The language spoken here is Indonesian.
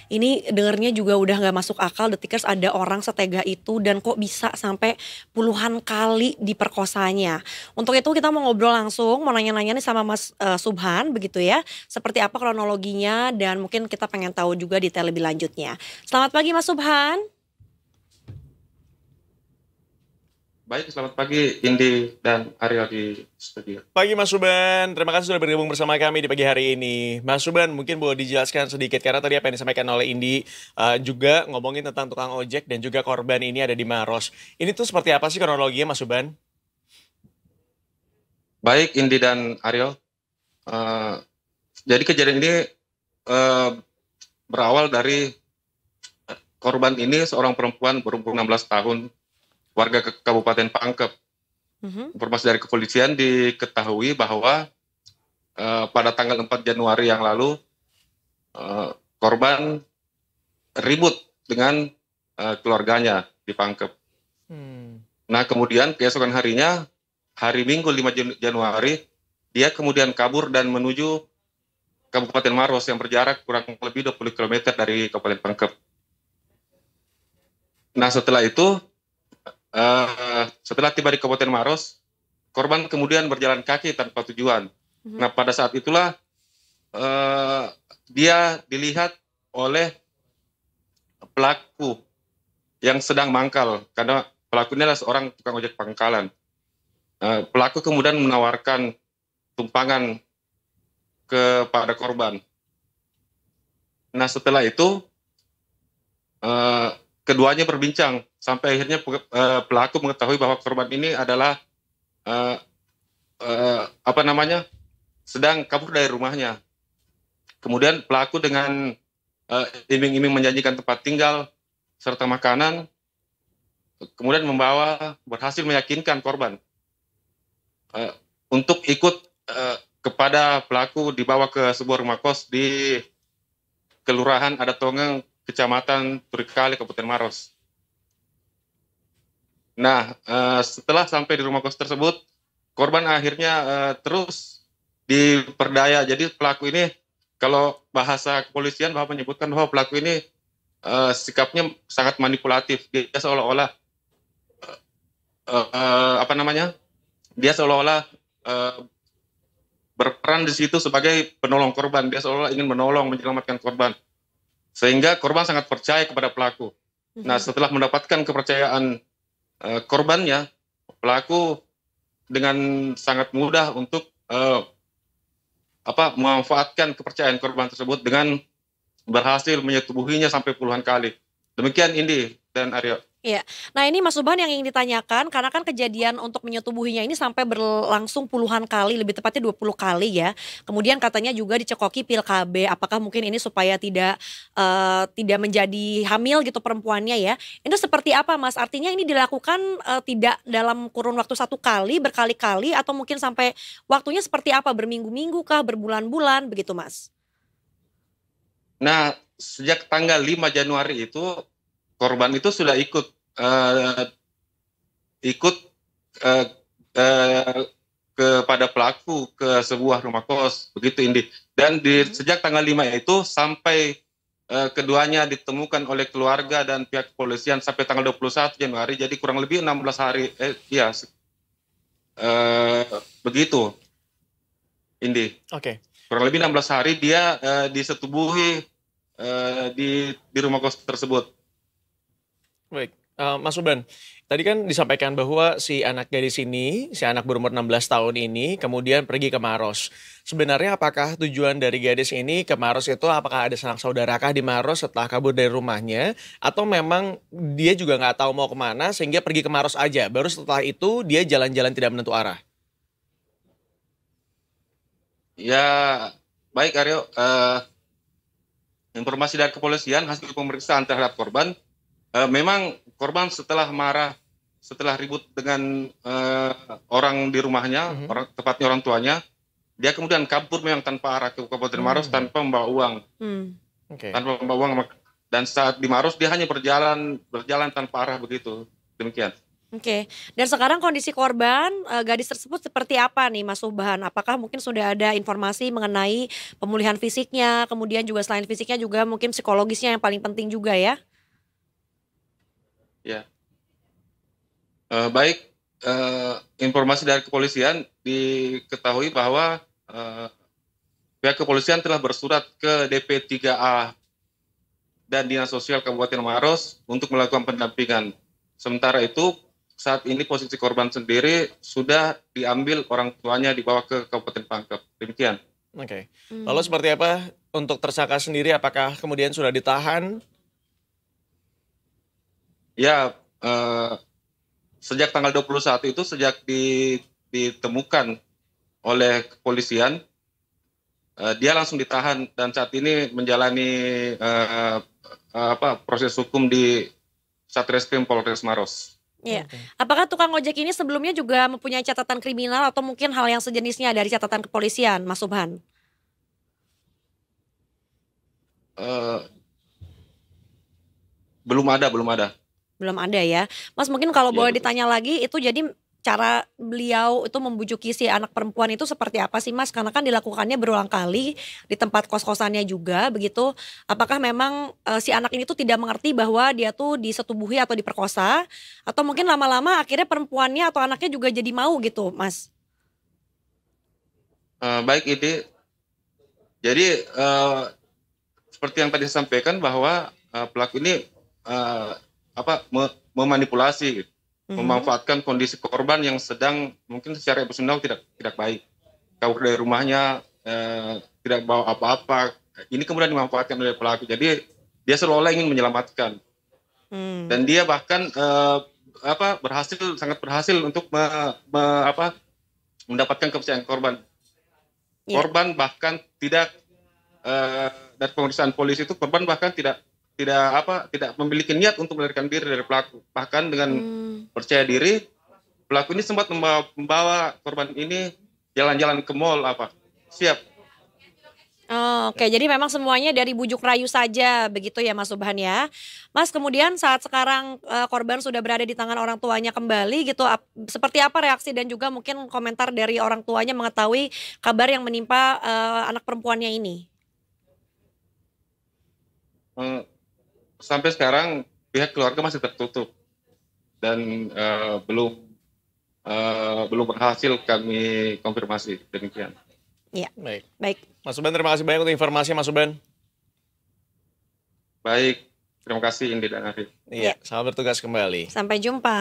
Ini dengernya juga udah nggak masuk akal, Detikers, ada orang setega itu dan kok bisa sampai puluhan kali diperkosanya. Untuk itu kita mau ngobrol langsung, mau nanya-nanya nih sama Mas Subhan begitu ya. Seperti apa kronologinya dan mungkin kita pengen tahu juga detail lebih lanjutnya. Selamat pagi Mas Subhan. Baik, selamat pagi Indi dan Aryo di studio. Pagi Mas Suban, terima kasih sudah bergabung bersama kami di pagi hari ini. Mas Suban, mungkin boleh dijelaskan sedikit karena tadi apa yang disampaikan oleh Indi juga ngomongin tentang tukang ojek dan juga korban ini ada di Maros. Ini tuh seperti apa sih kronologinya Mas Suban? Baik Indi dan Aryo, jadi kejadian ini eh, berawal dari korban ini seorang perempuan berumur 16 tahun, warga Kabupaten Pangkep. Mhm. Informasi dari kepolisian diketahui bahwa pada tanggal 4 Januari yang lalu korban ribut dengan keluarganya di Pangkep. Nah kemudian keesokan harinya, hari Minggu 5 Januari, dia kemudian kabur dan menuju Kabupaten Maros yang berjarak kurang lebih 20 km dari Kabupaten Pangkep. Nah setelah itu, setelah tiba di Kabupaten Maros, korban kemudian berjalan kaki tanpa tujuan. Nah pada saat itulah dia dilihat oleh pelaku yang sedang mangkal, karena pelaku ini adalah seorang tukang ojek pangkalan. Pelaku kemudian menawarkan tumpangan kepada korban. Nah setelah itu keduanya berbincang sampai akhirnya pelaku mengetahui bahwa korban ini adalah sedang kabur dari rumahnya. Kemudian pelaku dengan iming-iming menjanjikan tempat tinggal serta makanan, kemudian berhasil meyakinkan korban untuk ikut kepada pelaku, dibawa ke sebuah rumah kos di Kelurahan Adatongeng, Kecamatan Turikali, Kabupaten Maros. Nah, setelah sampai di rumah kos tersebut, korban akhirnya terus diperdaya. Jadi pelaku ini, kalau bahasa kepolisian bahwa menyebutkan bahwa pelaku ini sikapnya sangat manipulatif. Dia seolah-olah dia seolah-olah berperan di situ sebagai penolong korban. Dia seolah ingin menolong, menyelamatkan korban. Sehingga korban sangat percaya kepada pelaku. Nah, setelah mendapatkan kepercayaan korbannya, pelaku dengan sangat mudah untuk memanfaatkan kepercayaan korban tersebut dengan berhasil menyetubuhinya sampai puluhan kali. Demikian Indi dan Aryo. Iya. Nah ini Mas Subhan yang ingin ditanyakan, karena kan kejadian untuk menyetubuhinya ini sampai berlangsung puluhan kali, lebih tepatnya 20 kali ya. Kemudian katanya juga dicekoki pil KB, apakah mungkin ini supaya tidak menjadi hamil gitu perempuannya ya. Itu seperti apa Mas? Artinya ini dilakukan tidak dalam kurun waktu satu kali, berkali-kali, atau mungkin sampai waktunya seperti apa? Berminggu-minggu kah, berbulan-bulan begitu Mas? Nah, sejak tanggal 5 Januari itu, korban itu sudah ikut kepada pelaku ke sebuah rumah kos, begitu Indi. Dan sejak tanggal 5 itu sampai keduanya ditemukan oleh keluarga dan pihak kepolisian sampai tanggal 21 Januari, jadi kurang lebih 16 hari, begitu Indi. Oke. Kurang lebih 16 hari dia disetubuhi di rumah kos tersebut. Baik, Mas Suban, tadi kan disampaikan bahwa si anak gadis ini, si anak berumur 16 tahun ini kemudian pergi ke Maros. Sebenarnya apakah tujuan dari gadis ini ke Maros itu, apakah ada sanak saudarakah di Maros setelah kabur dari rumahnya, atau memang dia juga nggak tahu mau kemana sehingga pergi ke Maros aja, baru setelah itu dia jalan-jalan tidak menentu arah? Ya, baik Aryo. Informasi dari kepolisian, hasil pemeriksaan terhadap korban, memang korban setelah marah, setelah ribut dengan orang di rumahnya, tepatnya orang tuanya, dia kemudian kabur memang tanpa arah ke Kabupaten Maros tanpa membawa uang. Oke. Tanpa membawa uang. Dan saat di Maros dia hanya berjalan tanpa arah begitu. Demikian. Oke. Dan sekarang kondisi korban, gadis tersebut seperti apa nih Mas Subhan? Apakah mungkin sudah ada informasi mengenai pemulihan fisiknya, kemudian juga selain fisiknya juga mungkin psikologisnya yang paling penting juga ya? Ya, baik, informasi dari kepolisian diketahui bahwa pihak kepolisian telah bersurat ke DP 3A dan Dinas Sosial Kabupaten Maros untuk melakukan pendampingan. Sementara itu, saat ini posisi korban sendiri sudah diambil orang tuanya dibawa ke Kabupaten Pangkep. Demikian. Oke. Lalu seperti apa untuk tersangka sendiri? Apakah kemudian sudah ditahan? Ya, sejak tanggal 21 itu sejak ditemukan oleh kepolisian, dia langsung ditahan dan saat ini menjalani proses hukum di Satreskrim Polres Maros. Iya. Apakah tukang ojek ini sebelumnya juga mempunyai catatan kriminal atau mungkin hal yang sejenisnya dari catatan kepolisian, Mas Subhan? Belum ada. Belum ada ya. Mas mungkin kalau Iya, boleh betul. ditanya lagi itu jadi cara beliau itu membujuki si anak perempuan itu seperti apa sih Mas? Karena kan dilakukannya berulang kali di tempat kos-kosannya juga begitu. Apakah memang si anak ini tuh tidak mengerti bahwa dia tuh disetubuhi atau diperkosa? Atau mungkin lama-lama akhirnya perempuannya atau anaknya juga jadi mau gitu Mas? Baik, ini jadi seperti yang tadi saya sampaikan bahwa pelaku ini memanipulasi gitu. Memanfaatkan kondisi korban yang sedang mungkin secara emosional tidak baik, kabur dari rumahnya, tidak bawa apa-apa. Ini kemudian dimanfaatkan oleh pelaku. Jadi dia seolah-olah ingin menyelamatkan. Dan dia bahkan sangat berhasil untuk mendapatkan kepercayaan korban. Iya. Korban bahkan tidak dari pemeriksaan polisi itu korban bahkan tidak memiliki niat untuk melarikan diri dari pelaku. Bahkan dengan percaya diri, pelaku ini sempat membawa korban ini jalan-jalan ke mall siap. Oh, oke, jadi memang semuanya dari bujuk rayu saja begitu ya Mas Subhan ya. Mas kemudian saat sekarang korban sudah berada di tangan orang tuanya kembali gitu, seperti apa reaksi dan juga mungkin komentar dari orang tuanya mengetahui kabar yang menimpa anak perempuannya ini? Sampai sekarang pihak keluarga masih tertutup dan belum berhasil kami konfirmasi. Demikian. Iya. Baik. Mas Subhan, terima kasih banyak untuk informasinya Mas Subhan. Baik, terima kasih Indi dan Arif. Iya, selamat bertugas kembali. Sampai jumpa.